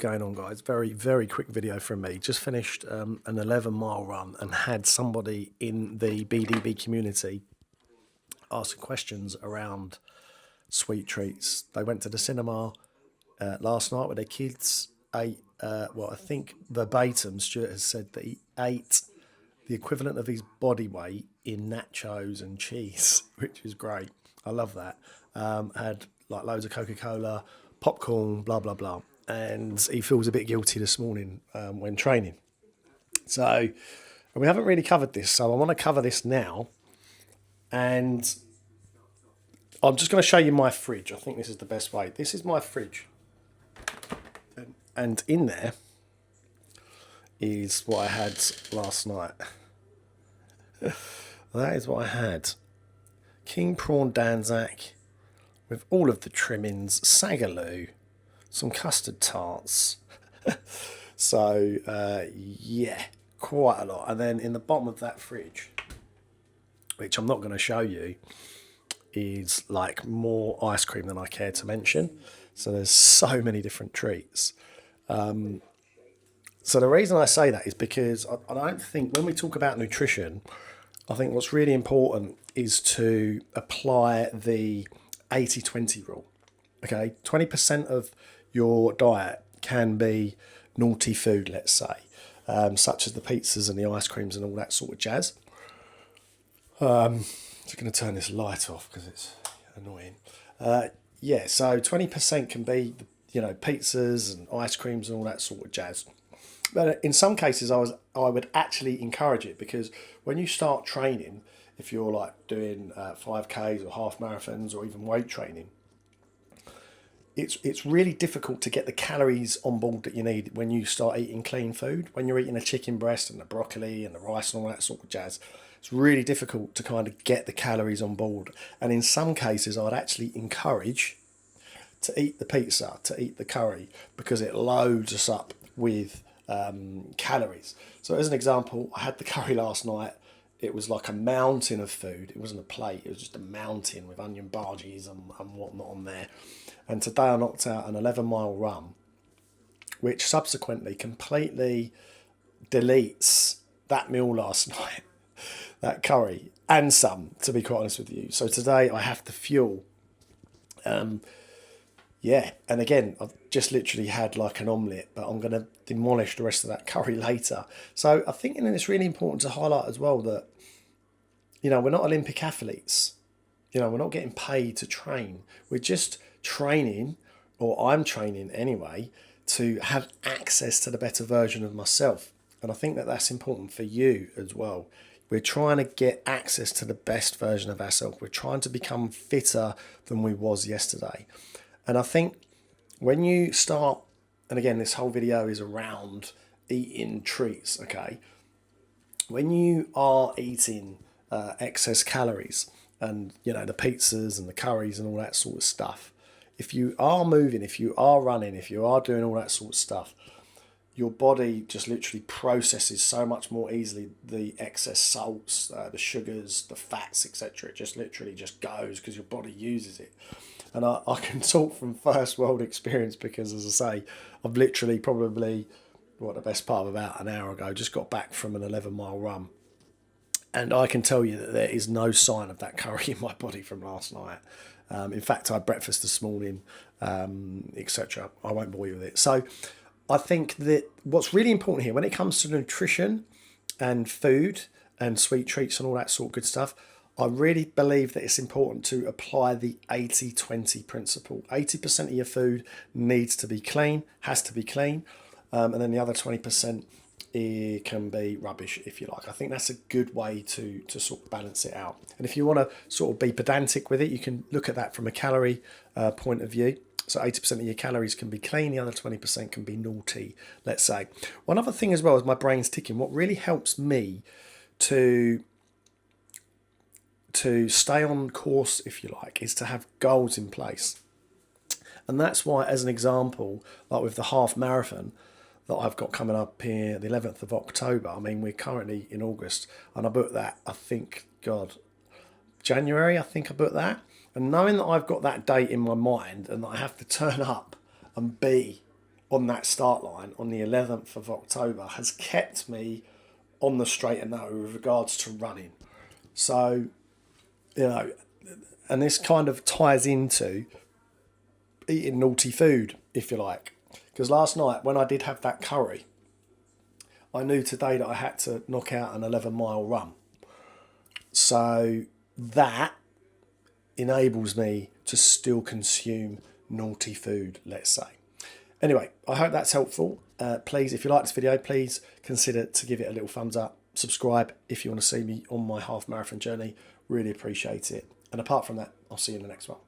Going on, guys? Very quick video from me. Just finished an 11-mile run and had somebody in the BDB community asking questions around sweet treats. They went to the cinema last night with their kids, ate, well, I think verbatim, Stuart has said that he ate the equivalent of his body weight in nachos and cheese, which is great. I love that. Had like loads of Coca-Cola, popcorn, blah, blah, blah. And he feels a bit guilty this morning when training. So we haven't really covered this, so I want to cover this now. And I'm just going to show you my fridge. I think this is the best way. This is my fridge. And in there is what I had last night. That is what I had. King prawn Danzak with all of the trimmings, sagaloo, some custard tarts. So, yeah, quite a lot. And then in the bottom of that fridge, which I'm not going to show you, is like more ice cream than I care to mention. So there's so many different treats. So the reason I say that is because I don't think when we talk about nutrition, I think what's really important is to apply the 80-20 rule. Okay, 20% of your diet can be naughty food, let's say, such as the pizzas and the ice creams and all that sort of jazz. Just going to turn this light off because it's annoying. Yeah, so 20% can be, pizzas and ice creams and all that sort of jazz. But in some cases, I would actually encourage it, because when you start training, if you're like doing 5Ks or half marathons or even weight training, it's really difficult to get the calories on board that you need when you start eating clean food. When you're eating a chicken breast and the broccoli and the rice and all that sort of jazz, it's really difficult to kind of get the calories on board. And in some cases, I'd actually encourage to eat the pizza, to eat the curry, because it loads us up with calories. So as an example, I had the curry last night. It was like a mountain of food. It wasn't a plate, it was just a mountain with onion bhajis and whatnot on there. And today I knocked out an 11-mile run, which subsequently completely deletes that meal last night, that curry, and some, to be quite honest with you. So today I have to fuel. Yeah, and again, I've just literally had like an omelette, but I'm going to demolish the rest of that curry later. So I think it's really important to highlight as well that, we're not Olympic athletes. We're not getting paid to train. We're just training, or I'm training anyway, to have access to the better version of myself. And I think that that's important for you as well. We're trying to get access to the best version of ourselves. We're trying to become fitter than we was yesterday. And I think when you start, and again, this whole video is around eating treats, okay? When you are eating excess calories and, the pizzas and the curries and all that sort of stuff, if you are moving, if you are running, if you are doing all that sort of stuff, your body just literally processes so much more easily the excess salts, the sugars, the fats, etc. It just literally just goes because your body uses it. And I can talk from first world experience, because, as I say, I've literally probably, the best part of about an hour ago, just got back from an 11-mile run. And I can tell you that there is no sign of that curry in my body from last night. In fact, I had breakfast this morning, etc. I won't bore you with it. So I think that what's really important here when it comes to nutrition and food and sweet treats and all that sort of good stuff, I really believe that it's important to apply the 80-20 principle. 80% of your food needs to be clean, has to be clean, and then the other 20% it can be rubbish, if you like. I think that's a good way to sort of balance it out. And if you want to sort of be pedantic with it, you can look at that from a calorie point of view. So 80% of your calories can be clean, the other 20% can be naughty, let's say. One other thing as well is my brain's ticking. What really helps me to stay on course, if you like, is to have goals in place. And that's why, as an example, like with the half marathon that I've got coming up here, the 11th of October, I mean, we're currently in August, and I booked that, I think, January, I think I booked that. And knowing that I've got that date in my mind and that I have to turn up and be on that start line on the 11th of October has kept me on the straight and narrow with regards to running. So, and this kind of ties into eating naughty food, if you like. Because last night, when I did have that curry, I knew today that I had to knock out an 11-mile run. So that enables me to still consume naughty food, let's say. Anyway, I hope that's helpful. Please, if you like this video, please consider to give it a little thumbs up. Subscribe if you want to see me on my half marathon journey. Really appreciate it. And apart from that, I'll see you in the next one.